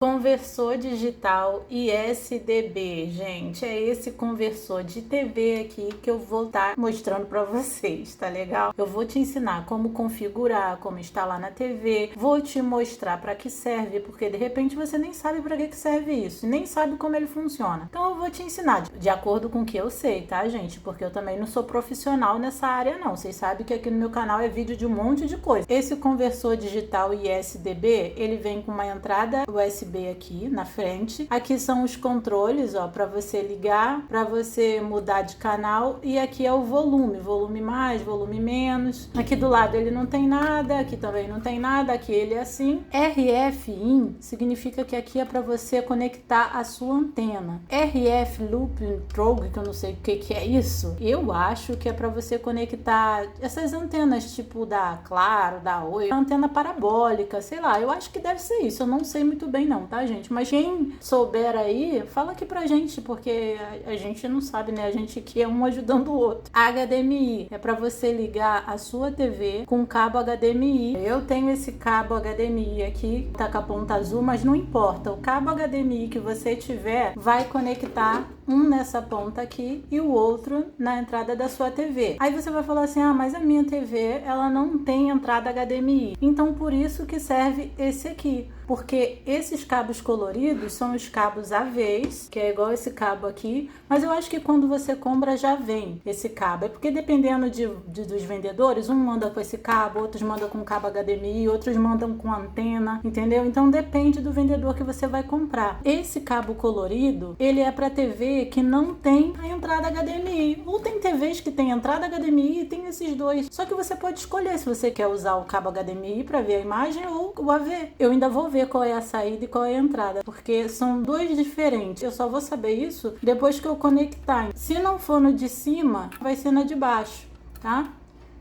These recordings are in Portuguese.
Conversor digital ISDB, gente, é esse conversor de TV aqui que eu vou estar mostrando para vocês, tá legal? Eu vou te ensinar como configurar, como instalar na TV, vou te mostrar para que serve, porque de repente você nem sabe para que serve isso, nem sabe como ele funciona. Então eu vou te ensinar de acordo com o que eu sei, tá, gente? Porque eu também não sou profissional nessa área não. Vocês sabem que aqui no meu canal é vídeo de um monte de coisa. Esse conversor digital ISDB, ele vem com uma entrada USB aqui na frente. Aqui são os controles, ó, para você ligar, para você mudar de canal, e aqui é o volume mais, volume menos. Aqui do lado ele não tem nada, aqui também não tem nada, aqui ele é assim. RF-in significa que aqui é para você conectar a sua antena. RF Loop Trog, que eu não sei o que é isso, eu acho que é para você conectar essas antenas tipo da Claro, da Oi, antena parabólica, sei lá, eu acho que deve ser isso, eu não sei muito bem não, tá, gente? Mas quem souber aí, fala aqui pra gente, porque a gente não sabe, né? A gente aqui é um ajudando o outro. HDMI é pra você ligar a sua TV com cabo HDMI. Eu tenho esse cabo HDMI aqui, tá com a ponta azul, mas não importa. O cabo HDMI que você tiver vai conectar um nessa ponta aqui e o outro na entrada da sua TV. Aí você vai falar assim, ah, mas a minha TV, ela não tem entrada HDMI. Então, por isso que serve esse aqui. Porque esses cabos coloridos são os cabos AVs, que é igual esse cabo aqui, mas eu acho que quando você compra já vem esse cabo. É porque dependendo dos vendedores, um manda com esse cabo, outros mandam com cabo HDMI, outros mandam com antena, entendeu? Então depende do vendedor que você vai comprar. Esse cabo colorido, ele é para TV que não tem a entrada HDMI. Ou tem TVs que tem entrada HDMI e tem esses dois. Só que você pode escolher se você quer usar o cabo HDMI para ver a imagem ou o AV. Eu ainda vou ver qual é a saída e qual é a entrada, porque são dois diferentes. Eu só vou saber isso depois que eu conectar. Se não for no de cima, vai ser na de baixo, tá?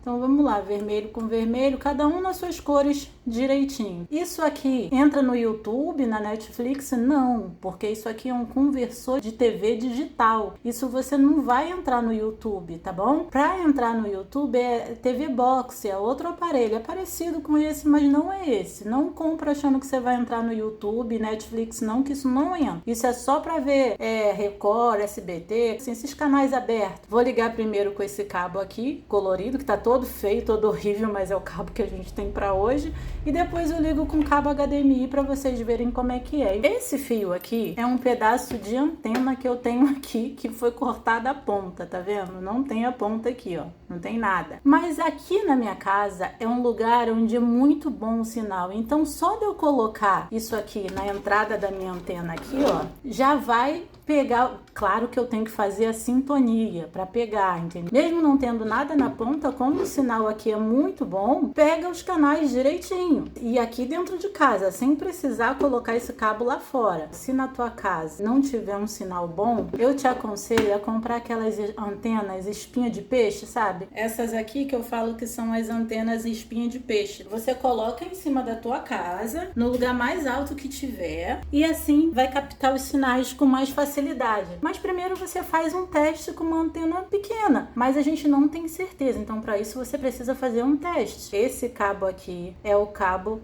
Então vamos lá, vermelho com vermelho, cada um nas suas cores direitinho. Isso aqui entra no YouTube, na Netflix? Não, porque isso aqui é um conversor de TV digital. Isso você não vai entrar no YouTube, tá bom? Para entrar no YouTube é TV Box, é outro aparelho, é parecido com esse, mas não é esse. Não compra achando que você vai entrar no YouTube, Netflix, não, que isso não entra. Isso é só para ver Record, SBT, assim, esses canais abertos. Vou ligar primeiro com esse cabo aqui, colorido, que tá todo feio, todo horrível, mas é o cabo que a gente tem para hoje. E depois eu ligo com cabo HDMI para vocês verem como é que é. Esse fio aqui é um pedaço de antena que eu tenho aqui, que foi cortada a ponta, tá vendo? Não tem a ponta aqui, ó. Não tem nada. Mas aqui na minha casa é um lugar onde é muito bom o sinal. Então só de eu colocar isso aqui na entrada da minha antena aqui, ó, já vai pegar. Claro que eu tenho que fazer a sintonia para pegar, entendeu? Mesmo não tendo nada na ponta, como o sinal aqui é muito bom, pega os canais direitinho. E aqui dentro de casa, sem precisar colocar esse cabo lá fora. Se na tua casa não tiver um sinal bom, eu te aconselho a comprar aquelas antenas espinha de peixe, sabe? Essas aqui que eu falo que são as antenas espinha de peixe. Você coloca em cima da tua casa, no lugar mais alto que tiver, e assim vai captar os sinais com mais facilidade. Mas primeiro você faz um teste com uma antena pequena, mas a gente não tem certeza, então para isso você precisa fazer um teste. Esse cabo aqui é o cabo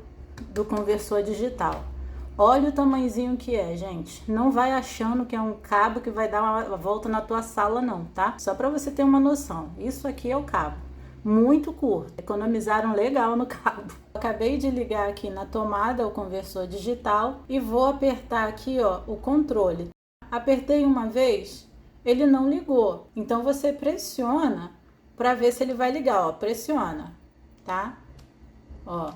do conversor digital. Olha o tamanhozinho que é, gente. Não vai achando que é um cabo que vai dar uma volta na tua sala não, tá? Só para você ter uma noção. Isso aqui é o cabo. Muito curto. Economizaram legal no cabo. Acabei de ligar aqui na tomada o conversor digital e vou apertar aqui, ó, o controle. Apertei uma vez, ele não ligou. Então você pressiona para ver se ele vai ligar, ó, pressiona, tá? Ó.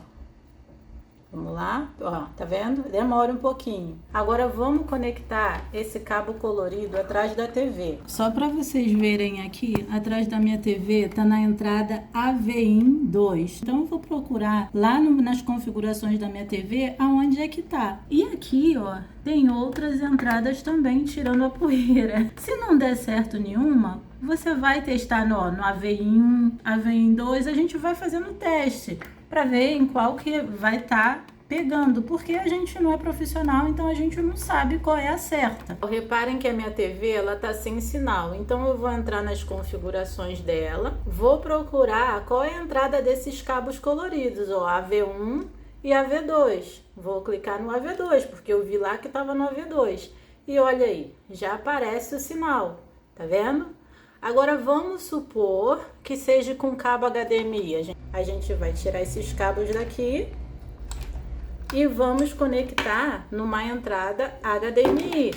Vamos lá, ó, tá vendo? Demora um pouquinho. Agora vamos conectar esse cabo colorido atrás da TV. Só para vocês verem aqui, atrás da minha TV tá na entrada AVIN 2. Então eu vou procurar lá nas configurações da minha TV aonde é que tá. E aqui, ó, tem outras entradas também tirando a poeira. Se não der certo nenhuma, você vai testar no AVIN 1, AVIN 2, a gente vai fazendo teste para ver em qual que vai estar pegando, porque a gente não é profissional, então a gente não sabe qual é a certa. Reparem que a minha TV, ela tá sem sinal, então eu vou entrar nas configurações dela, vou procurar qual é a entrada desses cabos coloridos, ó, AV1 e AV2. Vou clicar no AV2, porque eu vi lá que estava no AV2. E olha aí, já aparece o sinal, tá vendo? Agora vamos supor que seja com cabo HDMI. A gente vai tirar esses cabos daqui e vamos conectar numa entrada HDMI.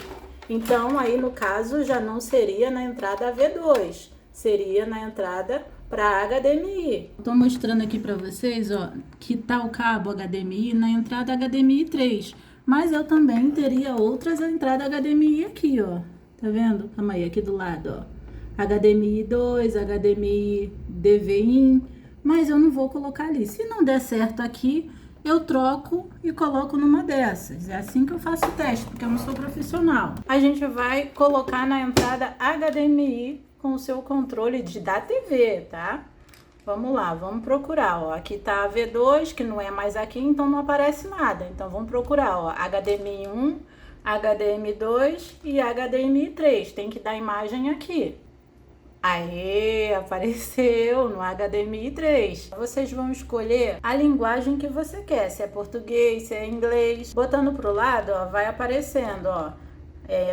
Então aí no caso já não seria na entrada AV2, seria na entrada para HDMI. Estou mostrando aqui para vocês, ó, que tá o cabo HDMI na entrada HDMI 3, mas eu também teria outras entradas HDMI aqui, ó. Tá vendo? Calma aí, aqui do lado, ó. HDMI 2, HDMI DV-in, mas eu não vou colocar ali. Se não der certo aqui, eu troco e coloco numa dessas. É assim que eu faço o teste, porque eu não sou profissional. A gente vai colocar na entrada HDMI com o seu controle da TV, tá? Vamos lá, vamos procurar, ó. Aqui tá a V2, que não é mais aqui, então não aparece nada. Então vamos procurar, ó, HDMI 1, HDMI 2 e HDMI 3. Tem que dar imagem aqui. Aê, apareceu no HDMI 3. Vocês vão escolher a linguagem que você quer, se é português, se é inglês. Botando pro lado, ó, vai aparecendo, ó,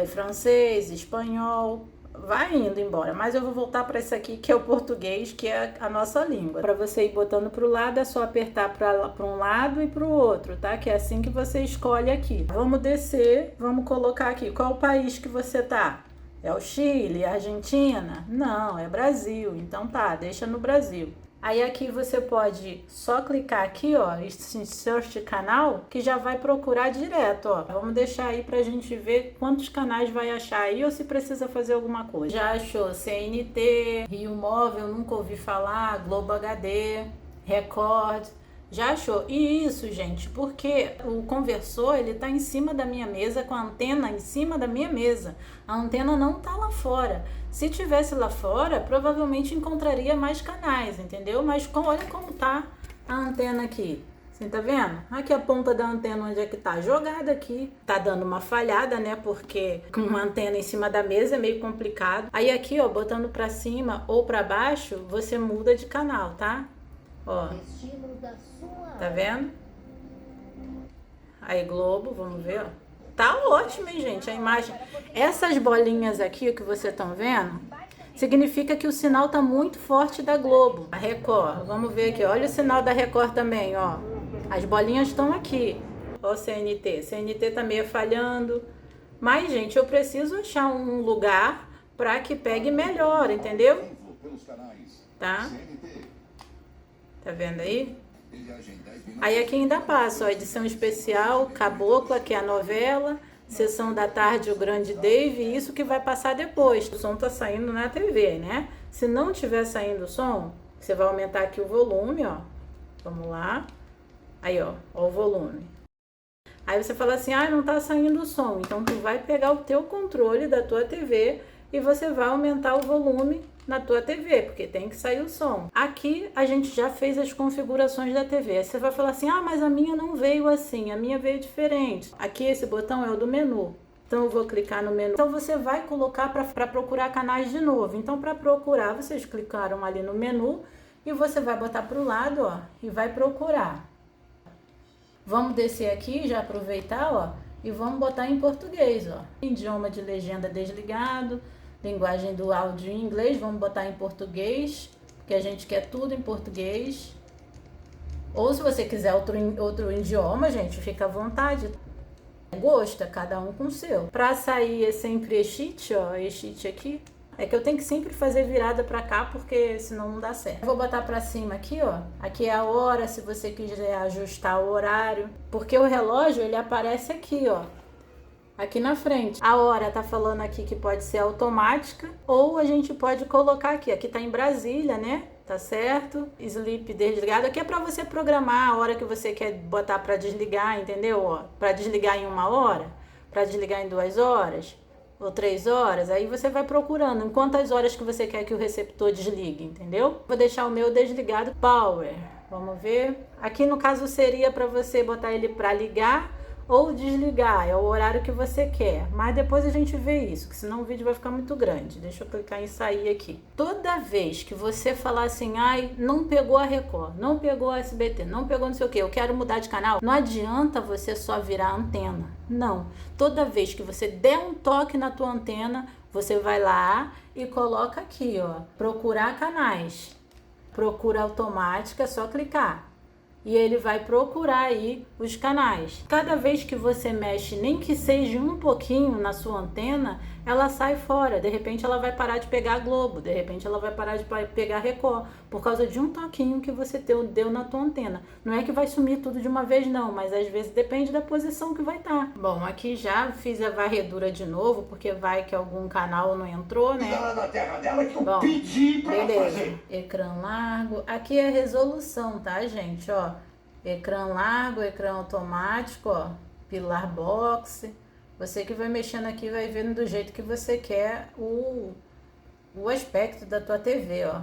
francês, espanhol, vai indo embora. Mas eu vou voltar para esse aqui que é o português, que é a nossa língua. Para você ir botando pro lado, é só apertar para um lado e pro outro, tá? Que é assim que você escolhe aqui. Vamos descer, vamos colocar aqui. Qual o país que você tá? É o Chile, Argentina? Não, é Brasil. Então tá, deixa no Brasil. Aí aqui você pode só clicar aqui, ó, Insert canal, que já vai procurar direto, ó. Vamos deixar aí pra gente ver quantos canais vai achar aí ou se precisa fazer alguma coisa. Já achou CNT, Rio Móvel, nunca ouvi falar, Globo HD, Record. Já achou? E isso, gente, porque o conversor, ele tá em cima da minha mesa, com a antena em cima da minha mesa. A antena não tá lá fora. Se tivesse lá fora, provavelmente encontraria mais canais, entendeu? Mas olha como tá a antena aqui. Você tá vendo? Aqui a ponta da antena, onde é que tá? Jogada aqui. Tá dando uma falhada, né? Porque com uma antena em cima da mesa é meio complicado. Aí aqui, ó, botando pra cima ou pra baixo, você muda de canal, tá? Ó, tá vendo? Aí Globo, vamos ver, ó. Tá ótimo, hein, gente, a imagem. Essas bolinhas aqui que vocês estão vendo, significa que o sinal tá muito forte da Globo. A Record, vamos ver aqui, olha o sinal da Record também, ó. As bolinhas estão aqui. Ó, CNT. CNT tá meio falhando. Mas, gente, eu preciso achar um lugar pra que pegue melhor, entendeu? Tá? Tá vendo aí? Aí aqui ainda passa, ó, edição especial, Cabocla, que é a novela, Sessão da Tarde, o Grande Dave, e isso que vai passar depois. O som tá saindo na TV, né? Se não tiver saindo o som, você vai aumentar aqui o volume, ó. Vamos lá. Aí, ó o volume. Aí você fala assim, não tá saindo o som. Então tu vai pegar o teu controle da tua TV e você vai aumentar o volume na tua TV, porque tem que sair o som. Aqui a gente já fez as configurações da TV. Aí você vai falar assim, mas a minha não veio assim, a minha veio diferente. Aqui esse botão é o do menu. Então eu vou clicar no menu. Então você vai colocar para procurar canais de novo. Então para procurar, vocês clicaram ali no menu e você vai botar para o lado, ó, e vai procurar. Vamos descer aqui, já aproveitar, ó, e vamos botar em português, ó. Idioma de legenda desligado. Linguagem do áudio em inglês, vamos botar em português, porque a gente quer tudo em português. Ou se você quiser outro idioma, gente, fica à vontade. Gosto, cada um com o seu. Para sair é sempre exit, ó, exit aqui. É que eu tenho que sempre fazer virada para cá, porque senão não dá certo. Eu vou botar para cima aqui, ó. Aqui é a hora, se você quiser ajustar o horário. Porque o relógio, ele aparece aqui, ó. Aqui na frente. A hora tá falando aqui que pode ser automática ou a gente pode colocar aqui. Aqui tá em Brasília, né? Tá certo? Sleep desligado. Aqui é para você programar a hora que você quer botar para desligar, entendeu? Ó, para desligar em 1 hora, para desligar em 2 horas ou 3 horas. Aí você vai procurando em quantas horas que você quer que o receptor desligue, entendeu? Vou deixar o meu desligado. Power. Vamos ver. Aqui no caso seria para você botar ele para ligar ou desligar, é o horário que você quer. Mas depois a gente vê isso, que senão o vídeo vai ficar muito grande. Deixa eu clicar em sair aqui. Toda vez que você falar assim, ai, não pegou a Record, não pegou a SBT, não pegou não sei o que, eu quero mudar de canal, não adianta você só virar a antena. Não. Toda vez que você der um toque na tua antena, você vai lá e coloca aqui, ó, procurar canais. Procura automática, é só clicar. E ele vai procurar aí os canais. Cada vez que você mexe, nem que seja um pouquinho na sua antena, ela sai fora. De repente ela vai parar de pegar a Globo, de repente ela vai parar de pegar a Record, por causa de um toquinho que você deu na tua antena. Não é que vai sumir tudo de uma vez não, mas às vezes depende da posição que vai estar. Bom, aqui já fiz a varredura de novo, porque vai que algum canal não entrou, né? Bom, beleza. Ecrã largo. Aqui é a resolução, tá, gente? Ó, ecrã largo, ecrã automático, ó, pilar box. Você que vai mexendo aqui vai vendo do jeito que você quer o aspecto da tua TV, ó.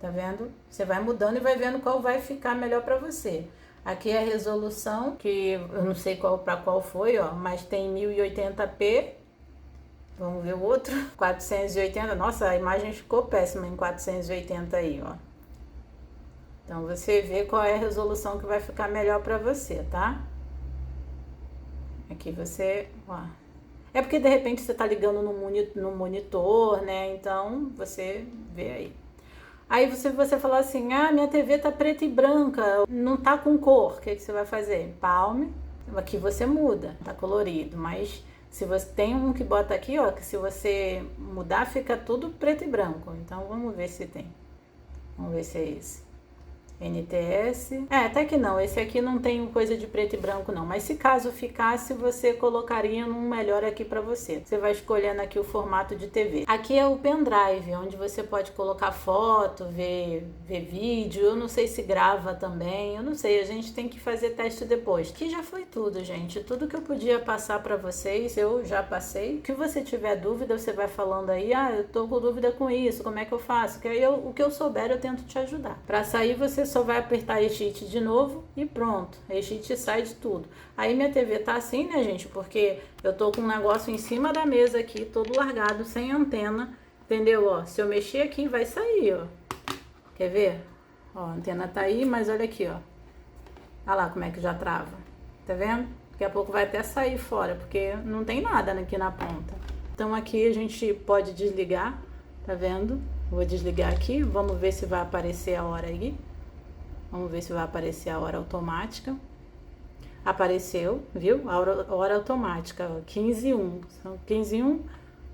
Tá vendo? Você vai mudando e vai vendo qual vai ficar melhor para você. Aqui é a resolução, que eu não sei para qual foi, ó, mas tem 1080p. Vamos ver o outro. 480. Nossa, a imagem ficou péssima em 480 aí, ó. Então você vê qual é a resolução que vai ficar melhor para você, tá? Aqui você, ó. É porque de repente você tá ligando no monitor, né? Então você vê aí. Aí você falar assim, ah, minha TV tá preta e branca, não tá com cor. O que você vai fazer? Palme. Aqui você muda, tá colorido, mas se você tem um que bota aqui, ó, que se você mudar fica tudo preto e branco. Então vamos ver se tem. Vamos ver se é esse. NTS. Até que não, esse aqui não tem coisa de preto e branco não, mas se caso ficasse, você colocaria num melhor aqui para você. Você vai escolhendo aqui o formato de TV. Aqui é o pendrive, onde você pode colocar foto, ver vídeo, eu não sei se grava também, eu não sei, a gente tem que fazer teste depois. Aqui já foi tudo, gente, tudo que eu podia passar para vocês, eu já passei. O que você tiver dúvida, você vai falando aí, ah, eu tô com dúvida com isso, como é que eu faço? Que aí o que eu souber, eu tento te ajudar. Para sair, você só vai apertar Exit de novo e pronto, Exit sai de tudo. Aí minha TV tá assim, né, gente, porque eu tô com um negócio em cima da mesa aqui, todo largado, sem antena, entendeu? Ó, se eu mexer aqui, vai sair, ó. Quer ver? Ó, a antena tá aí, mas olha aqui, ó. Olha lá como é que já trava. Tá vendo? Daqui a pouco vai até sair fora, porque não tem nada aqui na ponta. Então aqui a gente pode desligar, tá vendo? Vou desligar aqui, vamos ver se vai aparecer a hora aí. Vamos ver se vai aparecer a hora automática. Apareceu, viu? A hora automática, 15h01. São 15h01,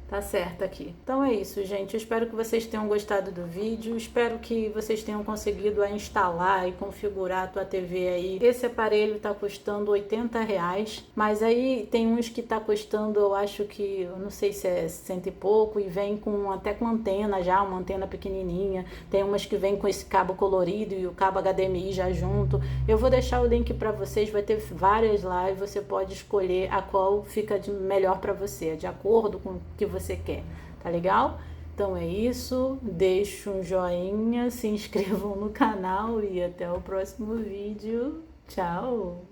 tá certo aqui. Então é isso, gente. Eu espero que vocês tenham gostado do vídeo. Espero que vocês tenham conseguido instalar e configurar a tua TV aí. Esse aparelho tá custando R$80, mas aí tem uns que tá custando, eu acho que, eu não sei se é 100 e pouco, e vem até com antena já, uma antena pequenininha. Tem umas que vem com esse cabo colorido e o cabo HDMI já junto. Eu vou deixar o link para vocês, vai ter várias lá e você pode escolher a qual fica melhor para você, de acordo com o que você quer, tá legal? Então é isso, deixa um joinha, se inscrevam no canal e até o próximo vídeo. Tchau!